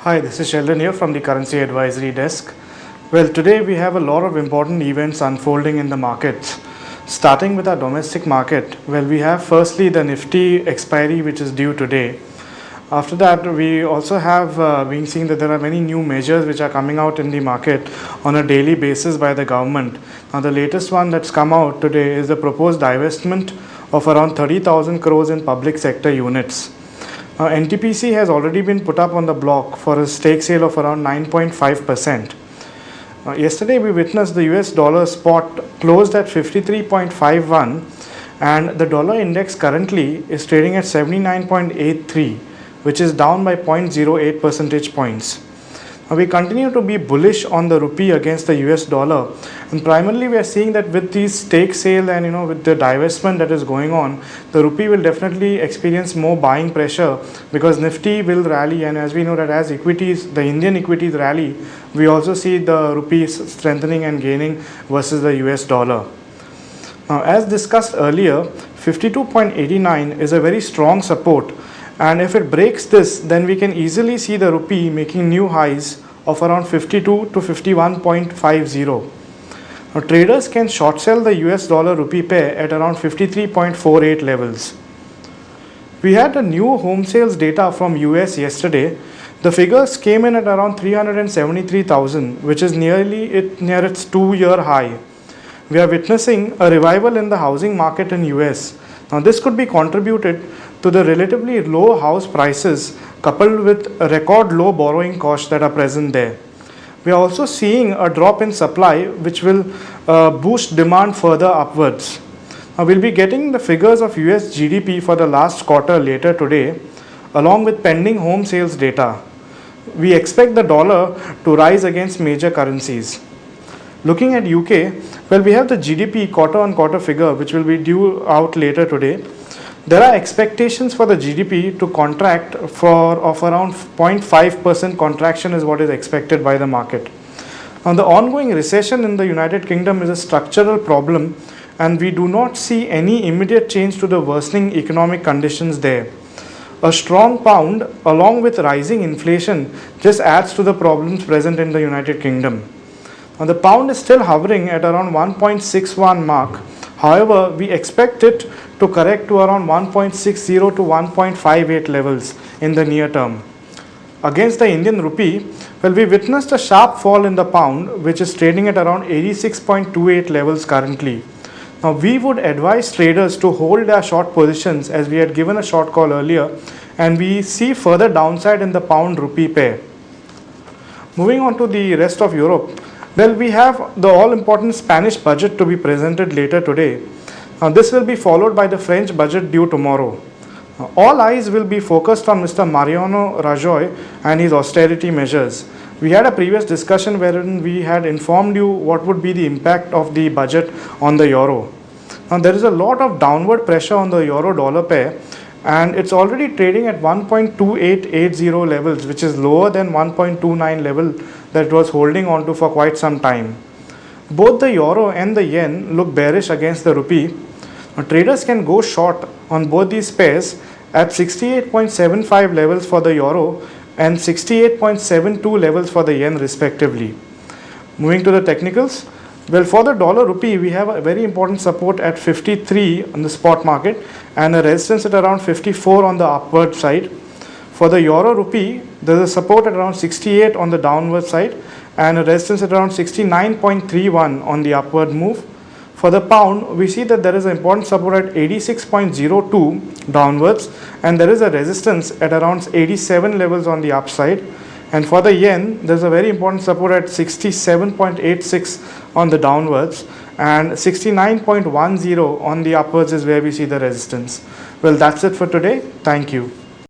Hi, this is Sheldon here from the Currency Advisory Desk. Well, today we have a lot of important events unfolding in the markets. Starting with our domestic market, well, we have firstly the Nifty expiry which is due today. After that, we also have been seeing that there are many new measures which are coming out in the market on a daily basis by the government. Now, the latest one that's come out today is the proposed divestment of around 30,000 crores in public sector units. NTPC has already been put up on the block for a stake sale of around 9.5%. Yesterday we witnessed the US dollar spot closed at 53.51 and the dollar index currently is trading at 79.83, which is down by 0.08 percentage points. We continue to be bullish on the rupee against the US dollar, and primarily we are seeing that with these stake sale and with the divestment that is going on, the rupee will definitely experience more buying pressure because Nifty will rally, and as we know that as equities, the Indian equities rally, we also see the rupee strengthening and gaining versus the US dollar. Now, as discussed earlier, 52.89 is a very strong support, and if it breaks this, then we can easily see the rupee making new highs of around 52 to 51.50. Now, traders can short sell the US dollar rupee pair at around 53.48 levels. We had a new home sales data from US yesterday. The figures came in at around 373,000, which is near its 2-year high. We are witnessing a revival in the housing market in US. Now, this could be contributed to the relatively low house prices coupled with record low borrowing costs that are present there. We are also seeing a drop in supply which will boost demand further upwards. Now, we'll be getting the figures of US GDP for the last quarter later today along with pending home sales data. We expect the dollar to rise against major currencies. Looking at UK, well, we have the GDP quarter on quarter figure which will be due out later today. There are expectations for the GDP to contract of around 0.5% contraction is what is expected by the market. Now, the ongoing recession in the United Kingdom is a structural problem, and we do not see any immediate change to the worsening economic conditions there. A strong pound along with rising inflation just adds to the problems present in the United Kingdom. Now, the pound is still hovering at around 1.61 mark. However, we expect it to correct to around 1.60 to 1.58 levels in the near term. Against the Indian rupee, well, we witnessed a sharp fall in the pound, which is trading at around 86.28 levels currently. Now, we would advise traders to hold their short positions as we had given a short call earlier, and we see further downside in the pound rupee pair. Moving on to the rest of Europe, well, we have the all-important Spanish budget to be presented later today. This will be followed by the French budget due tomorrow. All eyes will be focused on Mr. Mariano Rajoy and his austerity measures. We had a previous discussion wherein we had informed you what would be the impact of the budget on the euro. Now, there is a lot of downward pressure on the euro-dollar pair, and it's already trading at 1.2880 levels, which is lower than 1.29 level that it was holding on to for quite some time. Both the euro and the yen look bearish against the rupee. Now, traders can go short on both these pairs at 68.75 levels for the euro and 68.72 levels for the yen respectively. Moving to the technicals, well, for the dollar rupee, we have a very important support at 53 on the spot market and a resistance at around 54 on the upward side. For the euro rupee, there is a support at around 68 on the downward side and a resistance at around 69.31 on the upward move. For the pound, we see that there is an important support at 86.02 downwards, and there is a resistance at around 87 levels on the upside. And for the yen, there is a very important support at 67.86 on the downwards and 69.10 on the upwards is where we see the resistance. Well, that's it for today. Thank you.